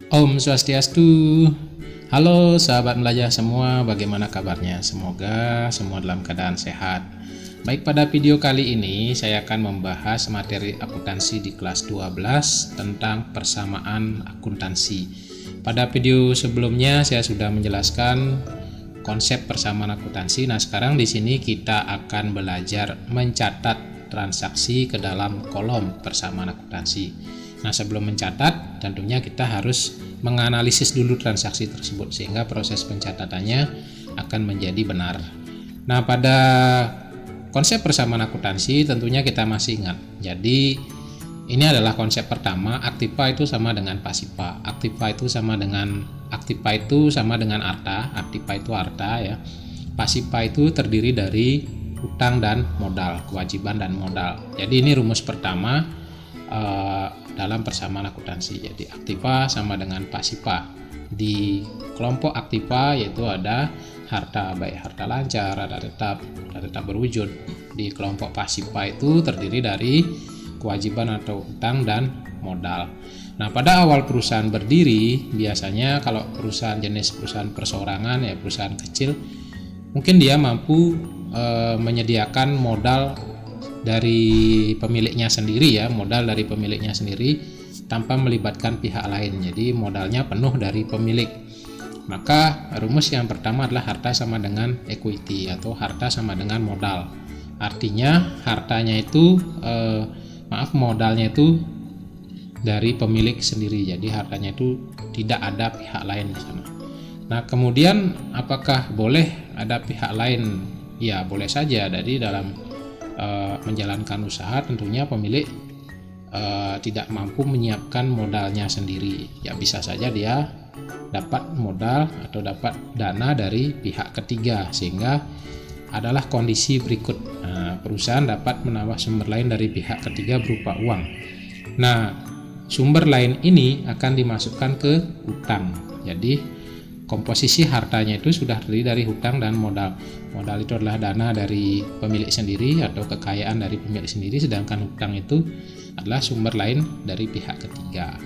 Om Swastiastu. Halo sahabat belajar semua, bagaimana kabarnya? Semoga semua dalam keadaan sehat. Baik, pada video kali ini saya akan membahas materi akuntansi di kelas 12 tentang persamaan akuntansi. Pada video sebelumnya saya sudah menjelaskan konsep persamaan akuntansi. Nah, sekarang di sini kita akan belajar mencatat transaksi ke dalam kolom persamaan akuntansi. Nah, sebelum mencatat, tentunya kita harus menganalisis dulu transaksi tersebut sehingga proses pencatatannya akan menjadi benar. Nah, pada konsep persamaan akuntansi tentunya kita masih ingat. Jadi, ini adalah konsep pertama, aktiva itu sama dengan pasiva. Aktiva itu sama dengan arta, aktiva itu arta ya. Pasiva itu terdiri dari utang dan modal, kewajiban dan modal. Jadi ini rumus pertama dalam persamaan akuntansi. Jadi aktiva sama dengan pasiva. Di kelompok aktiva yaitu ada harta, baik harta lancar, harta tetap berwujud. Di kelompok pasiva itu terdiri dari kewajiban atau utang dan modal. Nah, pada awal perusahaan berdiri, biasanya kalau jenis perusahaan perseorangan ya, perusahaan kecil, mungkin dia mampu menyediakan modal dari pemiliknya sendiri ya, modal dari pemiliknya sendiri tanpa melibatkan pihak lain. Jadi modalnya penuh dari pemilik. Maka rumus yang pertama adalah harta sama dengan equity atau harta sama dengan modal. Artinya hartanya itu modalnya itu dari pemilik sendiri. Jadi hartanya itu tidak ada pihak lain di sana. Nah, kemudian apakah boleh ada pihak lain? Ya, boleh saja. Jadi dalam menjalankan usaha tentunya pemilik tidak mampu menyiapkan modalnya sendiri. Ya, bisa saja dia dapat modal atau dapat dana dari pihak ketiga, sehingga adalah kondisi berikut. Perusahaan dapat menambah sumber lain dari pihak ketiga berupa uang. Nah, sumber lain ini akan dimasukkan ke utang. Jadi komposisi hartanya itu sudah terdiri dari hutang dan modal. Modal itu adalah dana dari pemilik sendiri atau kekayaan dari pemilik sendiri, sedangkan hutang itu adalah sumber lain dari pihak ketiga.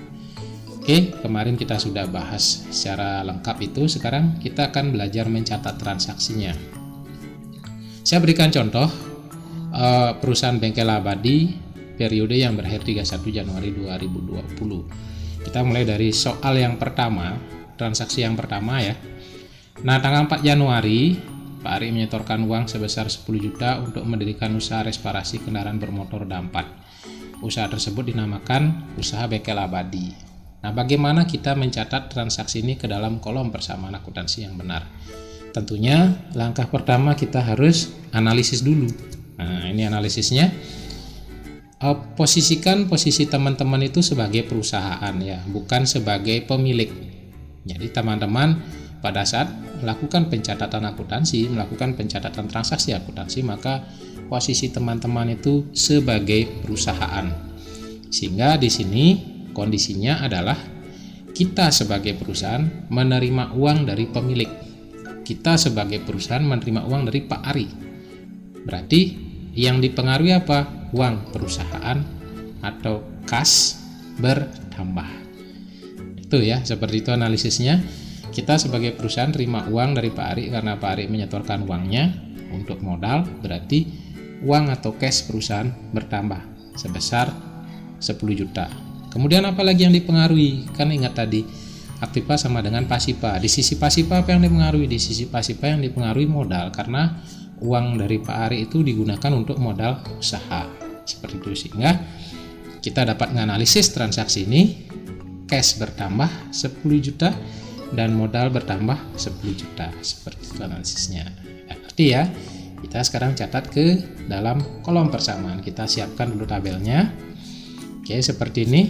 Oke, kemarin kita sudah bahas secara lengkap itu. Sekarang kita akan belajar mencatat transaksinya. Saya berikan contoh perusahaan bengkel abadi periode yang berakhir 31 Januari 2020. Kita mulai dari soal yang pertama, transaksi yang pertama ya. Nah, tanggal 4 Januari Pak Ari menyetorkan uang sebesar 10 juta untuk mendirikan usaha reparasi kendaraan bermotor roda 4. Usaha tersebut dinamakan usaha bengkel abadi. Nah, bagaimana kita mencatat transaksi ini ke dalam kolom persamaan akuntansi yang benar? Tentunya langkah pertama kita harus analisis dulu. Nah, ini analisisnya. Posisikan posisi teman-teman itu sebagai perusahaan ya, bukan sebagai pemilik. Jadi teman-teman pada saat melakukan pencatatan akuntansi, melakukan pencatatan transaksi akuntansi, maka posisi teman-teman itu sebagai perusahaan. Sehingga di sini kondisinya adalah kita sebagai perusahaan menerima uang dari pemilik. Kita sebagai perusahaan menerima uang dari Pak Ari. Berarti yang dipengaruhi apa? Uang perusahaan atau kas bertambah. Itu ya, seperti itu analisisnya. Kita sebagai perusahaan terima uang dari Pak Ari karena Pak Ari menyetorkan uangnya untuk modal, berarti uang atau cash perusahaan bertambah sebesar 10 juta. Kemudian apa lagi yang dipengaruhi? Kan ingat tadi aktiva sama dengan pasiva. Di sisi pasiva apa yang dipengaruhi? Di sisi pasiva yang dipengaruhi modal, karena uang dari Pak Ari itu digunakan untuk modal usaha. Seperti itu, sehingga kita dapat menganalisis transaksi ini. Cash bertambah 10 juta dan modal bertambah 10 juta. Seperti itu analisisnya. Berarti ya, kita sekarang catat ke dalam kolom persamaan. Kita siapkan dulu tabelnya. Oke, seperti ini.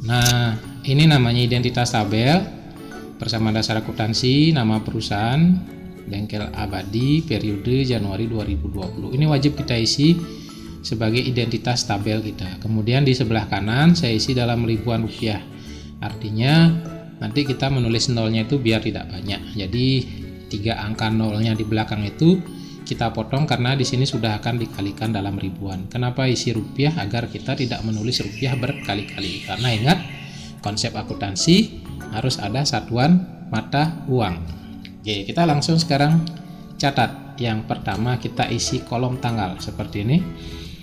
Nah, ini namanya identitas tabel persamaan dasar akuntansi, nama perusahaan bengkel abadi periode Januari 2020. Ini wajib kita isi sebagai identitas tabel kita. Kemudian di sebelah kanan saya isi dalam ribuan rupiah. Artinya nanti kita menulis nolnya itu biar tidak banyak. Jadi 3 angka nolnya di belakang itu kita potong karena di sini sudah akan dikalikan dalam ribuan. Kenapa isi rupiah? Agar kita tidak menulis rupiah berkali-kali. Karena ingat, konsep akuntansi harus ada satuan mata uang. Oke, kita langsung sekarang catat. Yang pertama kita isi kolom tanggal seperti ini.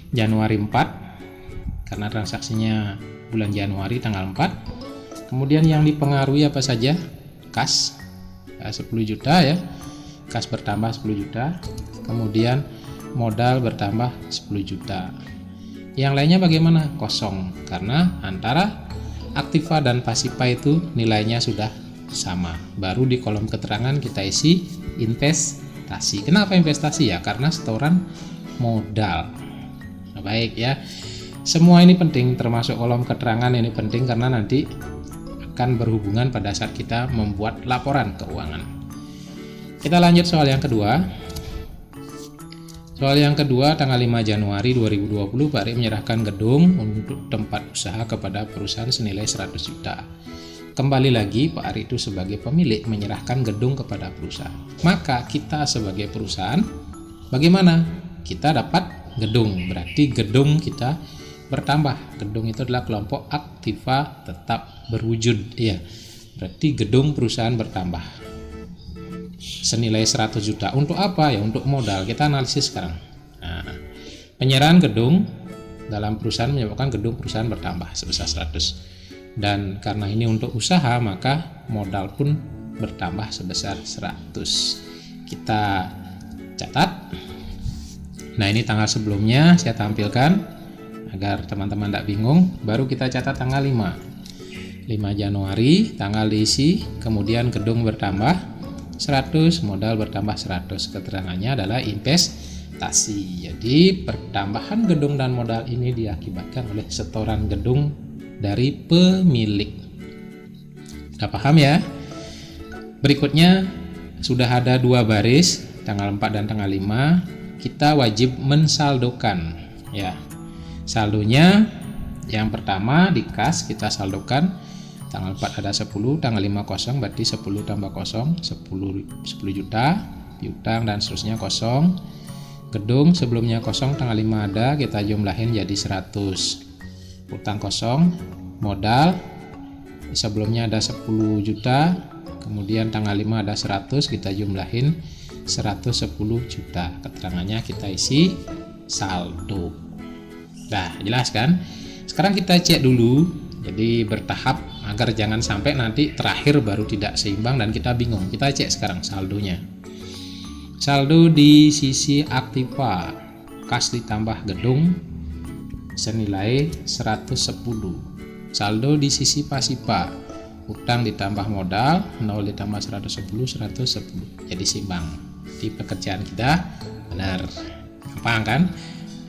Januari 4 karena transaksinya bulan Januari tanggal 4. Kemudian yang dipengaruhi apa saja? Kas 10 juta ya. Kas bertambah 10 juta. Kemudian modal bertambah 10 juta. Yang lainnya bagaimana? Kosong, karena antara aktiva dan pasiva itu nilainya sudah sama. Baru di kolom keterangan kita isi investasi. Kenapa investasi ya? Karena setoran modal. Nah, baik ya. Semua ini penting, termasuk kolom keterangan ini penting karena nanti akan berhubungan pada saat kita membuat laporan keuangan. Kita lanjut soal yang kedua. Soal yang kedua, tanggal 5 Januari 2020, Pak Rik menyerahkan gedung untuk tempat usaha kepada perusahaan senilai 100 juta. Kembali lagi, Pak Ari itu sebagai pemilik menyerahkan gedung kepada perusahaan. Maka kita sebagai perusahaan, bagaimana? Kita dapat gedung, berarti gedung kita bertambah. Gedung itu adalah kelompok aktiva tetap berwujud, ya. Berarti gedung perusahaan bertambah senilai 100 juta. Untuk apa ya? Untuk modal. Kita analisis sekarang. Nah, penyerahan gedung dalam perusahaan menyebabkan gedung perusahaan bertambah sebesar 100. Dan karena ini untuk usaha, maka modal pun bertambah sebesar 100. Kita catat. Nah, ini tanggal sebelumnya saya tampilkan agar teman-teman tidak bingung. Baru kita catat tanggal 5 Januari, tanggal diisi, kemudian gedung bertambah 100, modal bertambah 100. Keterangannya adalah investasi. Jadi pertambahan gedung dan modal ini diakibatkan oleh setoran gedung dari pemilik. Udah paham ya? Berikutnya sudah ada 2 baris, tanggal 4 dan tanggal 5. Kita wajib mensaldokan ya. Saldonya yang pertama di kas kita saldokan. Tanggal 4 ada 10, tanggal 5 kosong, berarti 10 tambah kosong 10 juta, piutang dan seterusnya kosong. Gedung sebelumnya kosong, tanggal 5 ada, kita jumlahin jadi 100. Utang kosong, modal sebelumnya ada 10 juta, kemudian tanggal 5 ada 100, kita jumlahin 110 juta. Keterangannya kita isi saldo. Nah, jelas kan? Sekarang kita cek dulu, jadi bertahap agar jangan sampai nanti terakhir baru tidak seimbang dan kita bingung. Kita cek sekarang saldonya. Saldo di sisi aktiva, kas ditambah gedung senilai 110. Saldo di sisi pasiva, utang ditambah modal 0 ditambah 110, 110. Jadi seimbang. Di pekerjaan kita benar. Gampang kan?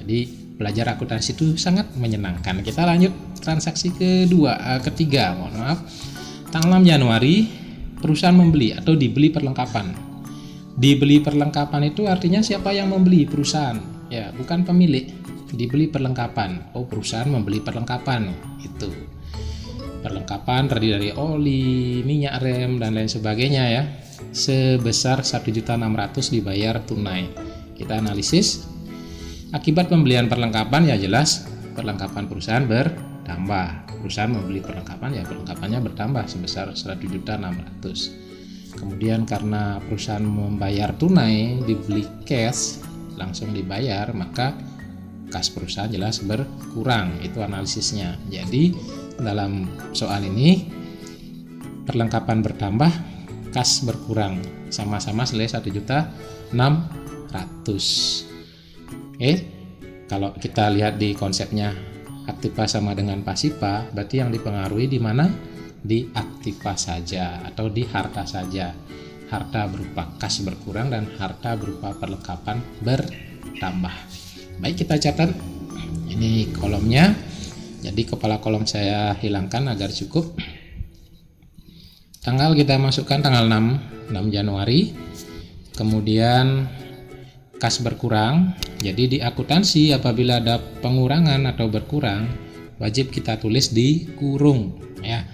Jadi belajar akuntansi itu sangat menyenangkan. Kita lanjut transaksi ketiga, mohon maaf. Tanggal 6 Januari perusahaan membeli atau dibeli perlengkapan. Dibeli perlengkapan itu artinya siapa yang membeli? Perusahaan. Ya, bukan pemilik. Dibeli perlengkapan. Oh, perusahaan membeli perlengkapan. Itu. Perlengkapan terdiri dari oli, minyak rem dan lain sebagainya ya. Sebesar 1.600.000 dibayar tunai. Kita analisis. Akibat pembelian perlengkapan ya jelas perlengkapan perusahaan bertambah. Perusahaan membeli perlengkapan ya perlengkapannya bertambah sebesar 1.600.000. Kemudian karena perusahaan membayar tunai, dibeli cash langsung dibayar, maka kas perusahaan jelas berkurang. Itu analisisnya. Jadi dalam soal ini perlengkapan bertambah, kas berkurang, sama-sama senilai 1.600.000. Kalau kita lihat di konsepnya aktiva sama dengan pasiva, berarti yang dipengaruhi di mana? Di aktiva saja atau di harta saja. Harta berupa kas berkurang dan harta berupa perlengkapan bertambah. Baik, kita catat. Ini kolomnya. Jadi kepala kolom saya hilangkan agar cukup. Tanggal kita masukkan tanggal 6 Januari. Kemudian kas berkurang. Jadi di akuntansi apabila ada pengurangan atau berkurang, wajib kita tulis di kurung ya.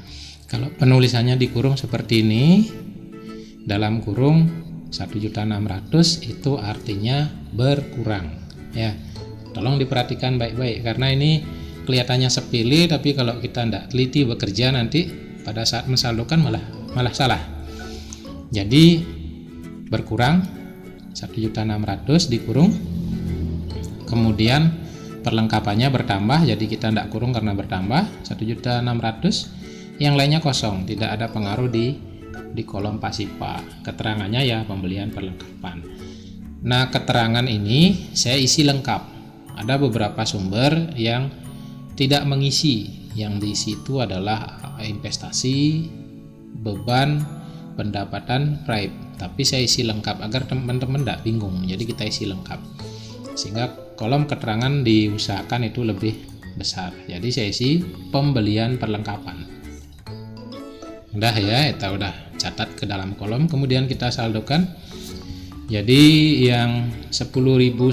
Kalau penulisannya di kurung seperti ini, dalam kurung 1.600.000 itu artinya berkurang ya. Tolong diperhatikan baik-baik karena ini kelihatannya sepele, tapi kalau kita tidak teliti bekerja nanti pada saat mensaldokan malah salah. Jadi berkurang 1.600.000 dikurung, kemudian perlengkapannya bertambah, jadi kita tidak kurung karena bertambah 1.600.000, yang lainnya kosong, tidak ada pengaruh di kolom pasipa. Keterangannya ya pembelian perlengkapan. Nah, keterangan ini saya isi lengkap. Ada beberapa sumber yang tidak mengisi, yang diisi itu adalah investasi, beban, pendapatan, private. Tapi saya isi lengkap agar teman-teman tidak bingung. Jadi kita isi lengkap sehingga kolom keterangan diusahakan itu lebih besar. Jadi saya isi pembelian perlengkapan. Udah ya, kita udah catat ke dalam kolom, kemudian kita saldokan. Jadi yang 10.000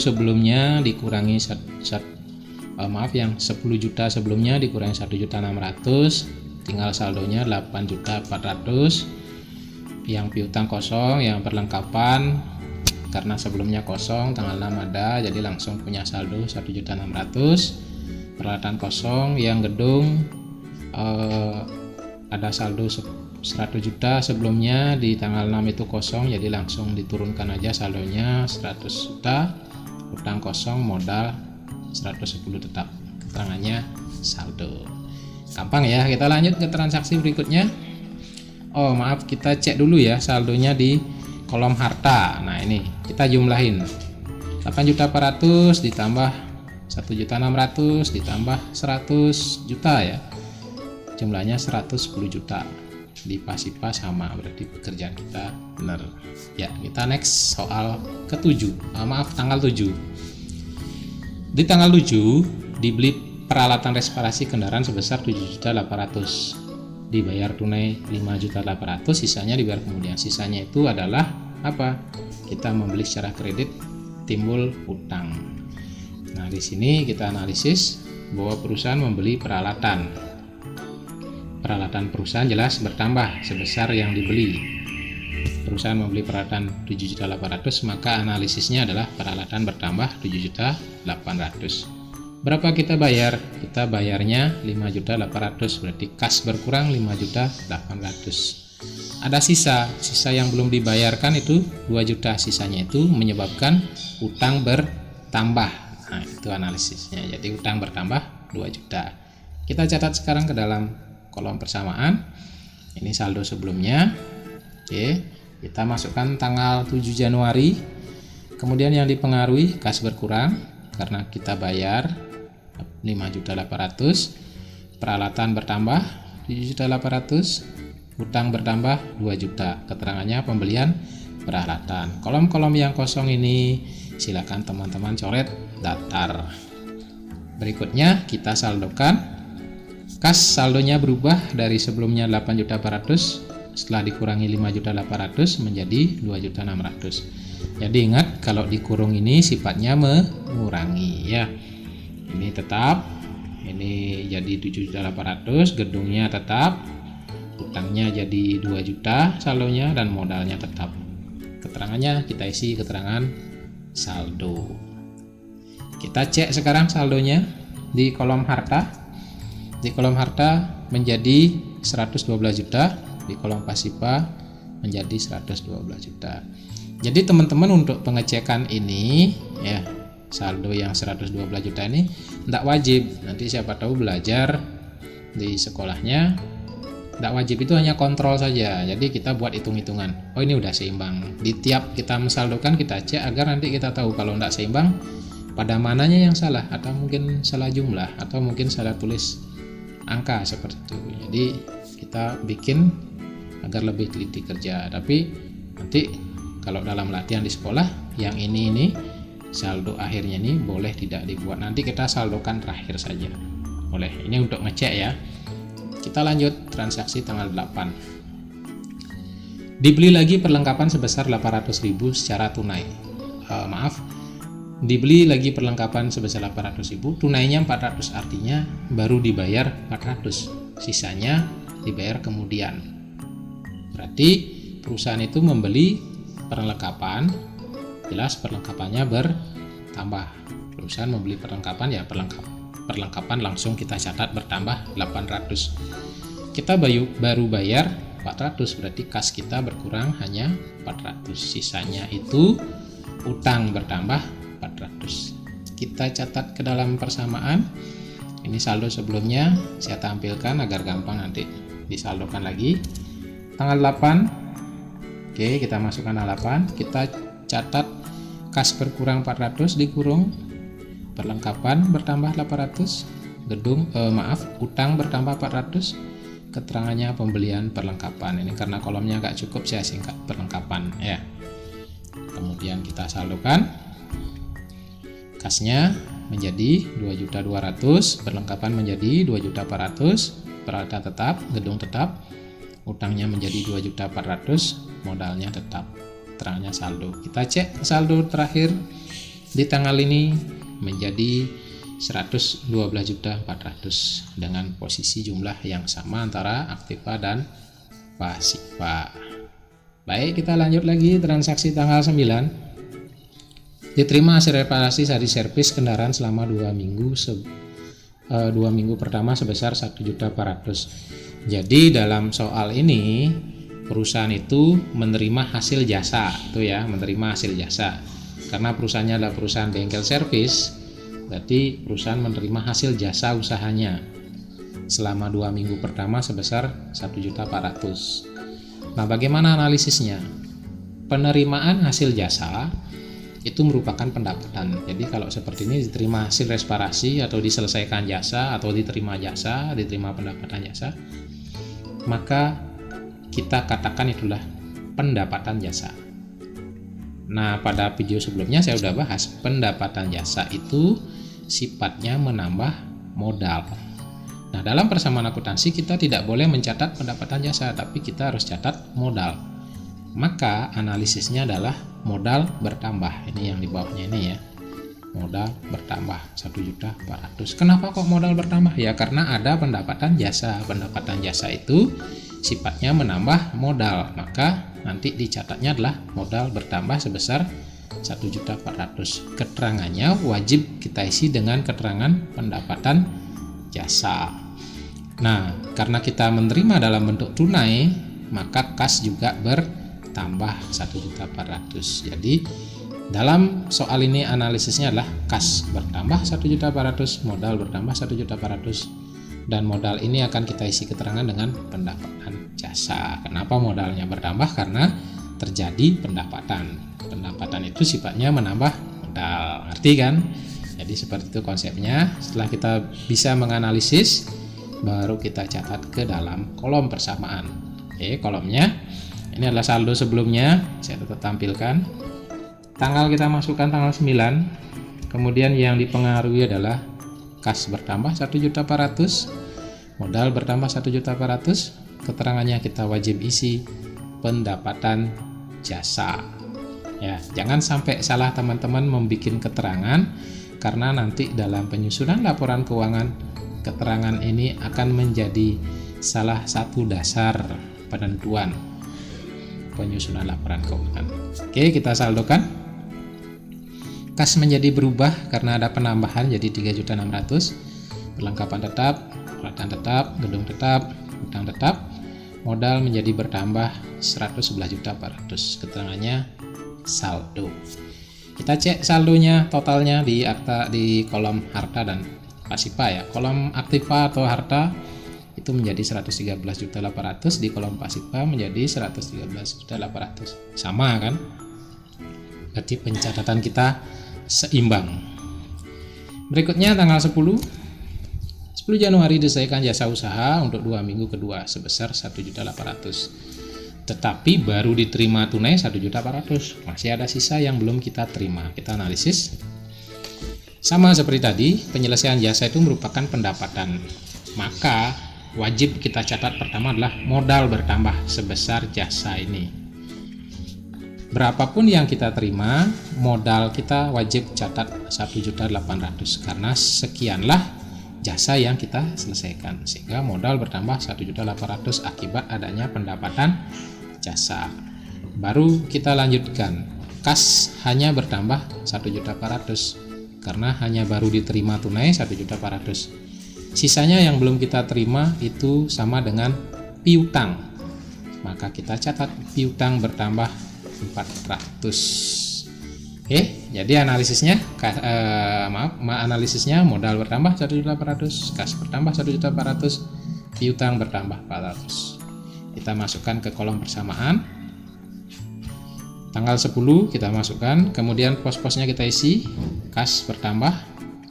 sebelumnya dikurangi yang 10 juta sebelumnya dikurangi 1.600.000, tinggal saldonya 8.400.000. Yang piutang kosong, yang perlengkapan karena sebelumnya kosong, tanggal 6 ada, jadi langsung punya saldo 1.600.000. Peralatan kosong, yang gedung ada saldo 100 juta sebelumnya, di tanggal 6 itu kosong, jadi langsung diturunkan aja saldonya 100 juta. Utang kosong, modal 110 tetap. Keterangannya saldo. Gampang ya. Kita lanjut ke transaksi berikutnya. Oh maaf, kita cek dulu ya saldonya di kolom harta. Nah ini kita jumlahin 8.400.000 ditambah 1.600.000 ditambah 100 juta ya, jumlahnya 110 juta. Di pasipa sama, berarti pekerjaan kita benar ya. Kita next soal ke-7, tanggal 7. Di tanggal 7 dibeli peralatan reparasi kendaraan sebesar 7.800.000, dibayar tunai 5.800.000, sisanya dibayar kemudian. Sisanya itu adalah apa? Kita membeli secara kredit, timbul utang. Nah di sini kita analisis bahwa perusahaan membeli peralatan perusahaan jelas bertambah sebesar yang dibeli. Perusahaan membeli peralatan 7.800.000, maka analisisnya adalah peralatan bertambah 7.800.000. Berapa kita bayar? Kita bayarnya 5.800.000, berarti kas berkurang 5.800.000. Ada sisa yang belum dibayarkan itu 2 juta, sisanya itu menyebabkan utang bertambah. Nah itu analisisnya, jadi utang bertambah 2 juta. Kita catat sekarang ke dalam kolom persamaan. Ini saldo sebelumnya. Oke, kita masukkan tanggal 7 Januari. Kemudian yang dipengaruhi kas berkurang karena kita bayar 5.800.000, peralatan bertambah 7.800.000, utang bertambah 2 juta. Keterangannya pembelian peralatan. Kolom-kolom yang kosong ini silakan teman-teman coret datar. Berikutnya kita saldokan. Kas saldonya berubah dari sebelumnya 8.400.000, setelah dikurangi 5.800.000 menjadi 2.600.000. Jadi ingat, kalau dikurung ini sifatnya mengurangi ya. Ini tetap, ini jadi 7.800.000, gedungnya tetap, utangnya jadi 2 juta saldonya, dan modalnya tetap. Keterangannya kita isi keterangan saldo. Kita cek sekarang saldonya di kolom harta. Di kolom harta menjadi 112 juta, di kolom pasipa menjadi 112 juta. Jadi teman-teman untuk pengecekan ini ya, saldo yang 112 juta ini tidak wajib. Nanti siapa tahu belajar di sekolahnya tidak wajib, itu hanya kontrol saja. Jadi kita buat hitung-hitungan, oh ini udah seimbang. Di tiap kita mensaldokan kita cek agar nanti kita tahu kalau tidak seimbang pada mananya yang salah, atau mungkin salah jumlah, atau mungkin salah tulis angka seperti itu. Jadi kita bikin agar lebih teliti kerja. Tapi nanti kalau dalam latihan di sekolah yang ini saldo akhirnya ini boleh tidak dibuat, nanti kita saldokan terakhir saja boleh. Ini untuk ngecek ya. Kita lanjut transaksi tanggal 8. Dibeli lagi perlengkapan sebesar 800.000 secara tunai. Dibeli lagi perlengkapan sebesar 800.000, tunainya 400, artinya baru dibayar 400, sisanya dibayar kemudian. Berarti perusahaan itu membeli perlengkapan, jelas perlengkapannya bertambah. Perusahaan membeli perlengkapan ya, perlengkapan langsung kita catat bertambah 800. Kita baru bayar 400, berarti kas kita berkurang hanya 400. Sisanya itu utang bertambah 400. Kita catat ke dalam persamaan. Ini saldo sebelumnya saya tampilkan agar gampang nanti disaldokan lagi. Tanggal 8. Oke, kita masukkan tanggal 8. Kita catat kas berkurang 400 dikurung perlengkapan bertambah 800, utang bertambah 400, keterangannya pembelian perlengkapan. Ini karena kolomnya agak cukup saya singkat perlengkapan ya. Kemudian kita saldokan, kasnya menjadi 2.200.000, perlengkapan menjadi 2.400.000, peralatan tetap, gedung tetap, utangnya menjadi 2.400.000, modalnya tetap, keterangannya saldo. Kita cek saldo terakhir di tanggal ini menjadi 112.400.000 dengan posisi jumlah yang sama antara aktiva dan pasiva. Baik, kita lanjut lagi transaksi tanggal 9. Diterima hasil reparasi sehari servis kendaraan selama 2 minggu 2 minggu pertama sebesar 1.400.000. Jadi dalam soal ini perusahaan itu menerima hasil jasa, itu ya, menerima hasil jasa. Karena perusahaannya adalah perusahaan bengkel servis, berarti perusahaan menerima hasil jasa usahanya selama 2 minggu pertama sebesar 1.400.000. Nah, bagaimana analisisnya? Penerimaan hasil jasa itu merupakan pendapatan. Jadi kalau seperti ini diterima hasil reparasi atau diselesaikan jasa atau diterima jasa, diterima pendapatan jasa, maka kita katakan itulah pendapatan jasa. Nah, pada video sebelumnya saya sudah bahas pendapatan jasa itu sifatnya menambah modal. Nah, dalam persamaan akuntansi kita tidak boleh mencatat pendapatan jasa, tapi kita harus catat modal. Maka analisisnya adalah modal bertambah. Ini yang di bawahnya ini ya. Modal bertambah 1.400.000. Kenapa kok modal bertambah? Ya karena ada pendapatan jasa. Pendapatan jasa itu sifatnya menambah modal. Maka nanti dicatatnya adalah modal bertambah sebesar 1.400.000. Keterangannya wajib kita isi dengan keterangan pendapatan jasa. Nah, karena kita menerima dalam bentuk tunai, maka kas juga bertambah 1.400.000. Jadi dalam soal ini analisisnya adalah kas bertambah 1.400.000, modal bertambah 1.400.000, dan modal ini akan kita isi keterangan dengan pendapatan jasa. Kenapa modalnya bertambah? Karena terjadi pendapatan. Pendapatan itu sifatnya menambah modal. Ngerti kan? Jadi seperti itu konsepnya. Setelah kita bisa menganalisis, baru kita catat ke dalam kolom persamaan. Oke, kolomnya ini adalah saldo sebelumnya. Saya tetap tampilkan. Tanggal kita masukkan tanggal 9. Kemudian yang dipengaruhi adalah kas bertambah 1.400.000, modal bertambah 1.400.000. Keterangannya kita wajib isi pendapatan jasa. Ya, jangan sampai salah teman-teman membuat keterangan, karena nanti dalam penyusunan laporan keuangan keterangan ini akan menjadi salah satu dasar penentuan penyusunan laporan keuangan. Oke, kita saldokan. Kas menjadi berubah karena ada penambahan jadi 3.600.000. Perlengkapan tetap, peralatan tetap, gedung tetap, utang tetap. Modal menjadi bertambah 111.400.000. Keterangannya saldo. Kita cek saldonya totalnya di akta di kolom harta dan pasiva ya. Kolom aktiva atau harta itu menjadi 113.800.000, di kolom pasiva menjadi 113.800.000. Sama kan? Berarti pencatatan kita seimbang. Berikutnya tanggal 10 Januari diselesaikan jasa usaha untuk 2 minggu kedua sebesar 1.800.000. Tetapi baru diterima tunai 1.400.000. Masih ada sisa yang belum kita terima. Kita analisis. Sama seperti tadi, penyelesaian jasa itu merupakan pendapatan. Maka wajib kita catat pertama adalah modal bertambah sebesar jasa ini. Berapapun yang kita terima, modal kita wajib catat 1.800.000 karena sekianlah jasa yang kita selesaikan, sehingga modal bertambah 1.800.000 akibat adanya pendapatan jasa. Baru kita lanjutkan, kas hanya bertambah 1.400.000. karena hanya baru diterima tunai 1.400.000. Sisanya yang belum kita terima itu sama dengan piutang. Maka kita catat piutang bertambah 400. Oke, jadi analisisnya analisisnya modal bertambah 1.800.000, kas bertambah 1.400.000, piutang bertambah 400. Kita masukkan ke kolom persamaan. Tanggal 10 kita masukkan, kemudian pos-posnya kita isi. Kas bertambah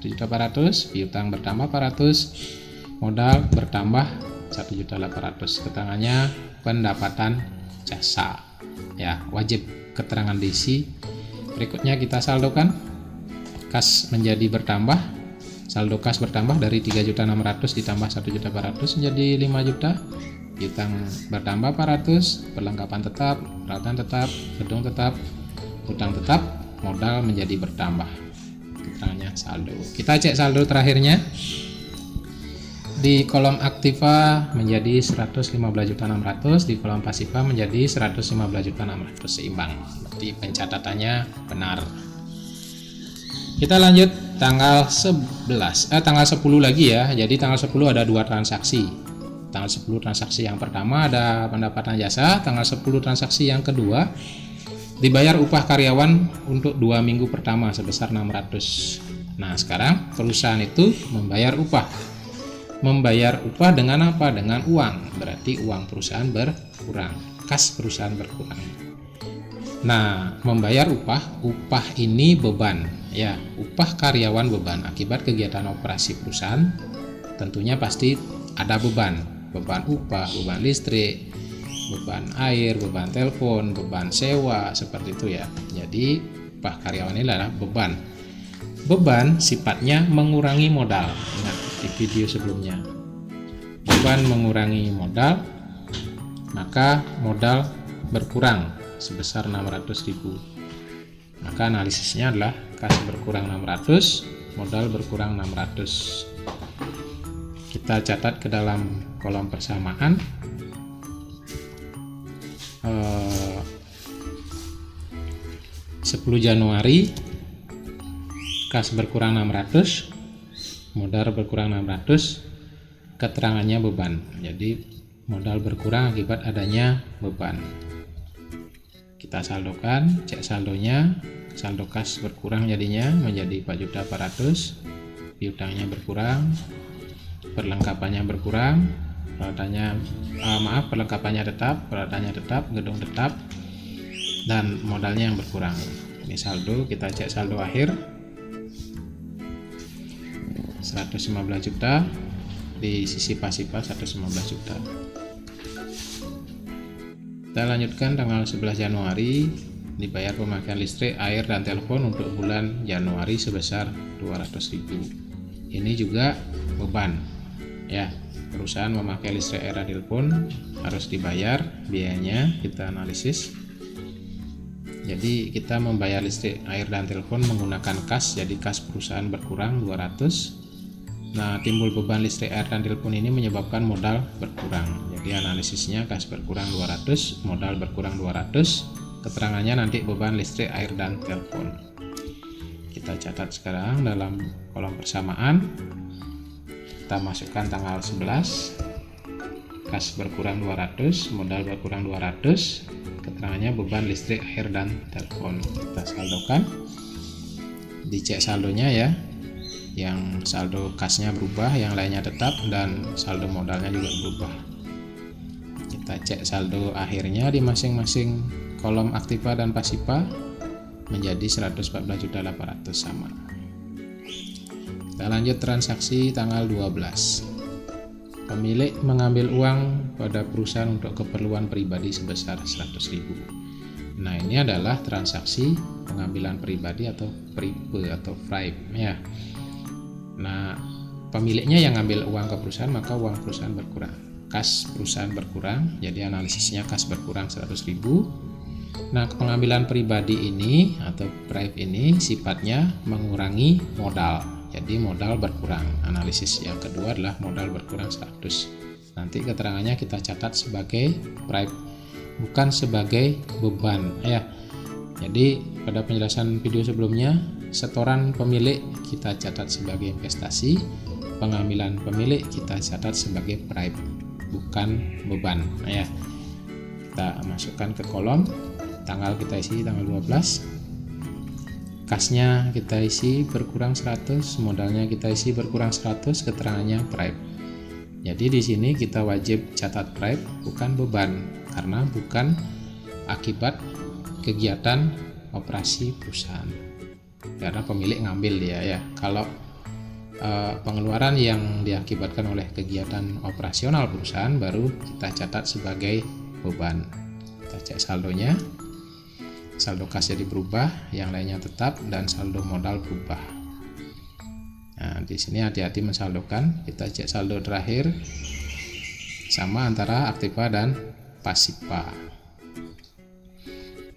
1.800.000, piutang bertambah 400, modal bertambah 1.800.000. Keterangannya pendapatan jasa. Ya, wajib keterangan diisi. Berikutnya kita saldokan. Kas menjadi bertambah. Saldo kas bertambah dari 3.600.000 ditambah 1.800.000 menjadi 5 juta. Piutang bertambah 400, perlengkapan tetap, peralatan tetap, gedung tetap, utang tetap, modal menjadi bertambah. Keterangannya saldo. Kita cek saldo terakhirnya. Di kolom aktiva menjadi 115.600.000, di kolom pasifa menjadi 115.600.000, seimbang. Berarti pencatatannya benar. Kita lanjut tanggal 10 lagi ya. Jadi tanggal 10 ada 2 transaksi. Tanggal 10 transaksi yang pertama ada pendapatan jasa, tanggal 10 transaksi yang kedua dibayar upah karyawan untuk 2 minggu pertama sebesar 600. Nah, sekarang perusahaan itu membayar upah. Membayar upah dengan apa? Dengan uang. Berarti uang perusahaan berkurang, kas perusahaan berkurang. Nah, membayar upah ini beban ya, upah karyawan beban akibat kegiatan operasi perusahaan. Tentunya pasti ada beban upah, beban listrik, beban air, beban telepon, beban sewa, seperti itu ya. Jadi upah karyawan ini adalah beban. Beban sifatnya mengurangi modal. Ingat di video sebelumnya, beban mengurangi modal, maka modal berkurang sebesar 600.000. Maka analisisnya adalah kas berkurang 600, modal berkurang 600. Kita catat ke dalam kolom persamaan. 10 Januari kas berkurang 600, modal berkurang 600, keterangannya beban. Jadi modal berkurang akibat adanya beban. Kita saldokan, cek saldonya. Saldo kas berkurang jadinya menjadi 4.400.000, piutangnya berkurang, perlengkapannya berkurang, perlengkapannya tetap, peralatannya tetap, gedung tetap, dan modalnya yang berkurang. Ini saldo. Kita cek saldo akhir 115 juta, di sisi pasifa 115 juta. Kita lanjutkan tanggal 11 Januari dibayar pemakaian listrik, air, dan telepon untuk bulan Januari sebesar 200.000. Ini juga beban ya, perusahaan memakai listrik, air, dan telepon harus dibayar biayanya. Kita analisis. Jadi kita membayar listrik, air, dan telepon menggunakan kas, jadi kas perusahaan berkurang 200. Nah, timbul beban listrik, air, dan telepon ini menyebabkan modal berkurang. Jadi analisisnya kas berkurang 200, modal berkurang 200. Keterangannya nanti beban listrik, air, dan telepon. Kita catat sekarang dalam kolom persamaan. Kita masukkan tanggal 11, kas berkurang 200, modal berkurang 200, keterangannya beban listrik, air, dan telepon. Kita saldokan, dicek saldonya ya, yang saldo kasnya berubah, yang lainnya tetap, dan saldo modalnya juga berubah. Kita cek saldo akhirnya di masing-masing kolom aktiva dan pasifa menjadi 114.800 sama. Kita lanjut transaksi tanggal 12. Pemilik mengambil uang pada perusahaan untuk keperluan pribadi sebesar 100.000. Nah, ini adalah transaksi pengambilan pribadi atau pripe atau prime ya. Nah, pemiliknya yang ngambil uang ke perusahaan, maka uang perusahaan berkurang, kas perusahaan berkurang, jadi analisisnya kas berkurang 100.000. Nah, pengambilan pribadi ini atau private ini sifatnya mengurangi modal, jadi modal berkurang. Analisis yang kedua adalah modal berkurang 100. Nanti keterangannya kita catat sebagai private, bukan sebagai beban ya. Jadi pada penjelasan video sebelumnya setoran pemilik kita catat sebagai investasi, pengambilan pemilik kita catat sebagai pripe, bukan beban. Nah, ya, kita masukkan ke kolom, tanggal kita isi tanggal 12, kasnya kita isi berkurang 100, modalnya kita isi berkurang 100, keterangannya pripe. Jadi di sini kita wajib catat pripe, bukan beban, karena bukan akibat kegiatan operasi perusahaan. Karena pemilik ngambil dia ya. Kalau pengeluaran yang diakibatkan oleh kegiatan operasional perusahaan baru kita catat sebagai beban. Kita cek saldonya. Saldo kas jadi berubah, yang lainnya tetap, dan saldo modal berubah. Nah, di sini hati-hati mensaldokan. Kita cek saldo terakhir sama antara aktiva dan pasiva.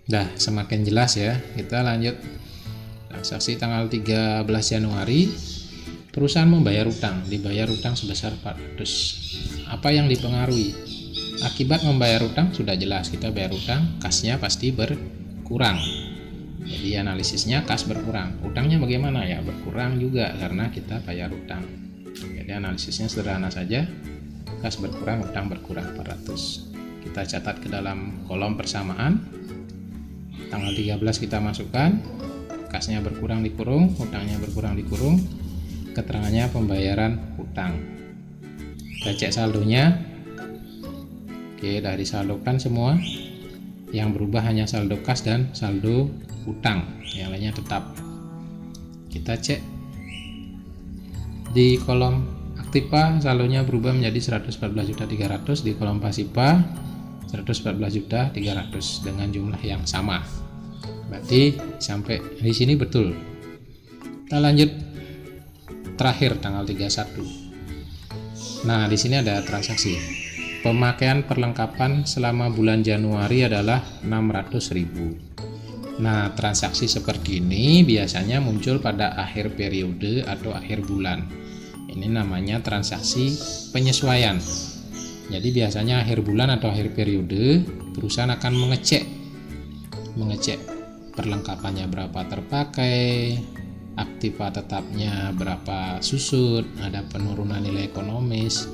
Dah semakin jelas ya. Kita lanjut transaksi tanggal 13 Januari. Perusahaan membayar utang, dibayar utang sebesar 400. Apa yang dipengaruhi? Akibat membayar utang sudah jelas, kita bayar utang, kasnya pasti berkurang. Jadi analisisnya kas berkurang. Utangnya bagaimana ya? Berkurang juga karena kita bayar utang. Jadi analisisnya sederhana saja. Kas berkurang, utang berkurang 400. Kita catat ke dalam kolom persamaan. Tanggal 13 kita masukkan. Kasnya berkurang dikurung, utangnya berkurang dikurung. Keterangannya pembayaran utang. Kita cek saldonya. Oke, dari saldokan semua. Yang berubah hanya saldo kas dan saldo utang, yang lainnya tetap. Kita cek di kolom aktiva, saldonya berubah menjadi 114.300, di kolom pasiva 114.300 dengan jumlah yang sama. Berarti sampai di sini betul. Kita lanjut terakhir tanggal 31. Nah, di sini ada transaksi. Pemakaian perlengkapan selama bulan Januari adalah 600.000. Nah, transaksi seperti ini biasanya muncul pada akhir periode atau akhir bulan. Ini namanya transaksi penyesuaian. Jadi biasanya akhir bulan atau akhir periode perusahaan akan mengecek perlengkapannya berapa terpakai, aktiva tetapnya berapa susut, ada penurunan nilai ekonomis,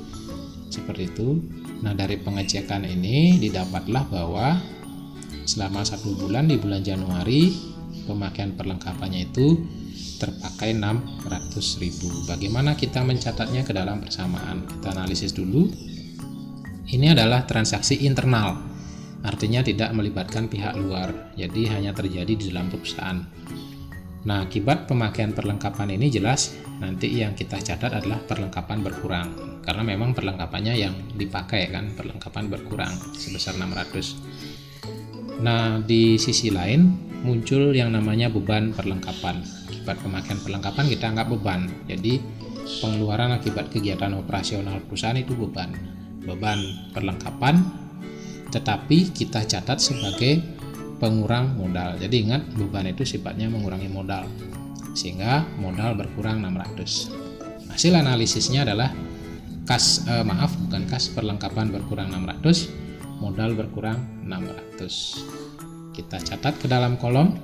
seperti itu. Nah, dari pengecekan ini didapatlah bahwa selama 1 bulan di bulan Januari pemakaian perlengkapannya itu terpakai 600.000. Bagaimana kita mencatatnya ke dalam persamaan? Kita analisis dulu. Ini adalah transaksi internal, artinya tidak melibatkan pihak luar, jadi hanya terjadi di dalam perusahaan. Nah, akibat pemakaian perlengkapan ini jelas nanti yang kita catat adalah perlengkapan berkurang, karena memang perlengkapannya yang dipakai kan, perlengkapan berkurang sebesar 600. Nah, di sisi lain muncul yang namanya beban perlengkapan. Akibat pemakaian perlengkapan kita anggap beban, jadi pengeluaran akibat kegiatan operasional perusahaan itu beban perlengkapan, tetapi kita catat sebagai pengurang modal. Jadi ingat, beban itu sifatnya mengurangi modal, sehingga modal berkurang 600. Hasil analisisnya adalah bukan kas, perlengkapan berkurang 600, modal berkurang 600. Kita catat ke dalam kolom.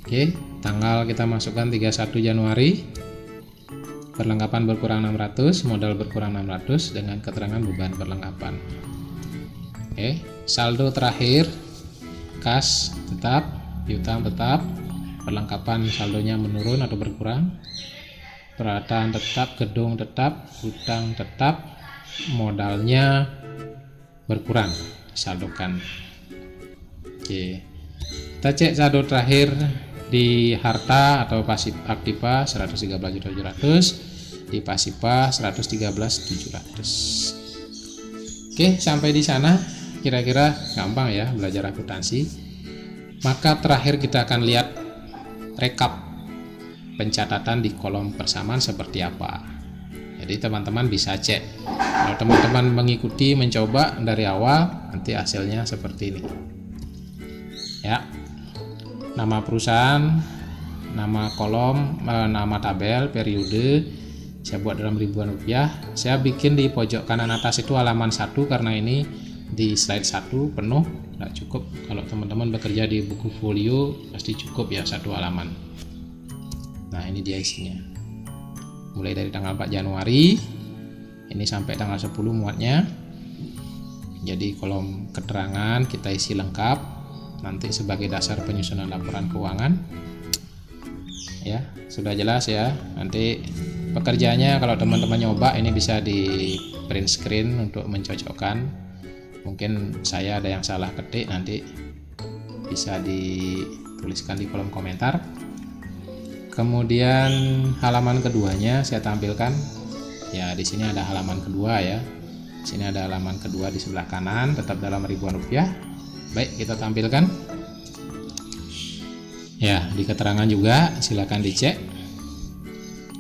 Oke, tanggal kita masukkan 31 Januari. Perlengkapan berkurang 600, modal berkurang 600 dengan keterangan beban perlengkapan. Oke, saldo terakhir kas tetap, piutang tetap, perlengkapan saldonya menurun atau berkurang, peralatan tetap, gedung tetap, hutang tetap, modalnya berkurang, saldokan. Oke, kita cek saldo terakhir di harta atau pasif aktiva 113.700, di pasiva 113.700. Oke, sampai di sana kira-kira gampang ya belajar akuntansi. Maka terakhir kita akan lihat rekap pencatatan di kolom persamaan seperti apa. Jadi teman-teman bisa cek. Kalau teman-teman mengikuti mencoba dari awal, nanti hasilnya seperti ini. Ya. Nama perusahaan, nama kolom, nama tabel, periode, saya buat dalam ribuan rupiah. Saya bikin di pojok kanan atas itu halaman 1 karena ini di slide 1 penuh, tidak cukup. Kalau teman-teman bekerja di buku folio pasti cukup ya 1 halaman. Nah, ini dia isinya. Mulai dari tanggal 4 Januari ini sampai tanggal 10 muatnya. Jadi kolom keterangan kita isi lengkap nanti sebagai dasar penyusunan laporan keuangan. Ya, sudah jelas ya. Nanti pekerjaannya kalau teman-teman nyoba ini bisa di print screen untuk mencocokkan. Mungkin saya ada yang salah ketik, nanti bisa dituliskan di kolom komentar. Kemudian halaman keduanya saya tampilkan. Ya, di sini ada halaman kedua ya. Di sini ada halaman kedua di sebelah kanan, tetap dalam ribuan rupiah. Baik, kita tampilkan. Ya, di keterangan juga silakan dicek.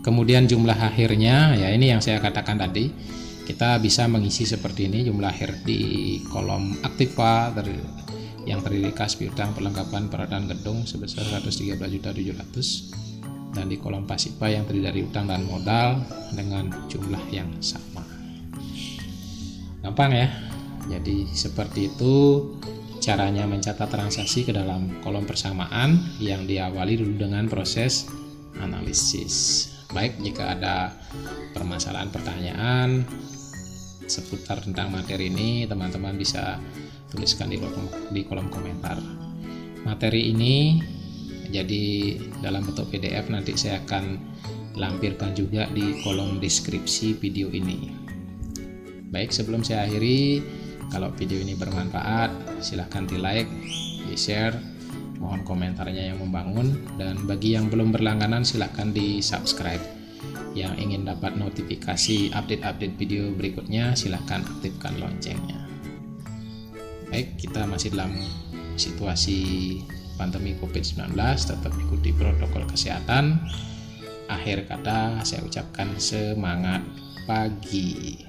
Kemudian jumlah akhirnya, ya ini yang saya katakan tadi. Kita bisa mengisi seperti ini jumlah akhir di kolom aktiva yang terdiri kas piutang perlengkapan perawatan gedung sebesar 113.700.000 dan di kolom pasipa yang terdiri dari utang dan modal dengan jumlah yang sama. Gampang ya. Jadi seperti itu caranya mencatat transaksi ke dalam kolom persamaan yang diawali dulu dengan proses analisis. Baik, jika ada permasalahan pertanyaan seputar tentang materi ini, teman-teman bisa tuliskan di kolom komentar. Materi ini jadi dalam bentuk PDF nanti saya akan lampirkan juga di kolom deskripsi video ini. Baik, sebelum saya akhiri, kalau video ini bermanfaat silahkan di like, di share, mohon komentarnya yang membangun, dan bagi yang belum berlangganan silahkan di subscribe. Yang ingin dapat notifikasi update-update video berikutnya silahkan aktifkan loncengnya. Baik, kita masih dalam situasi pandemi COVID-19, tetap ikuti protokol kesehatan. Akhir kata saya ucapkan semangat pagi.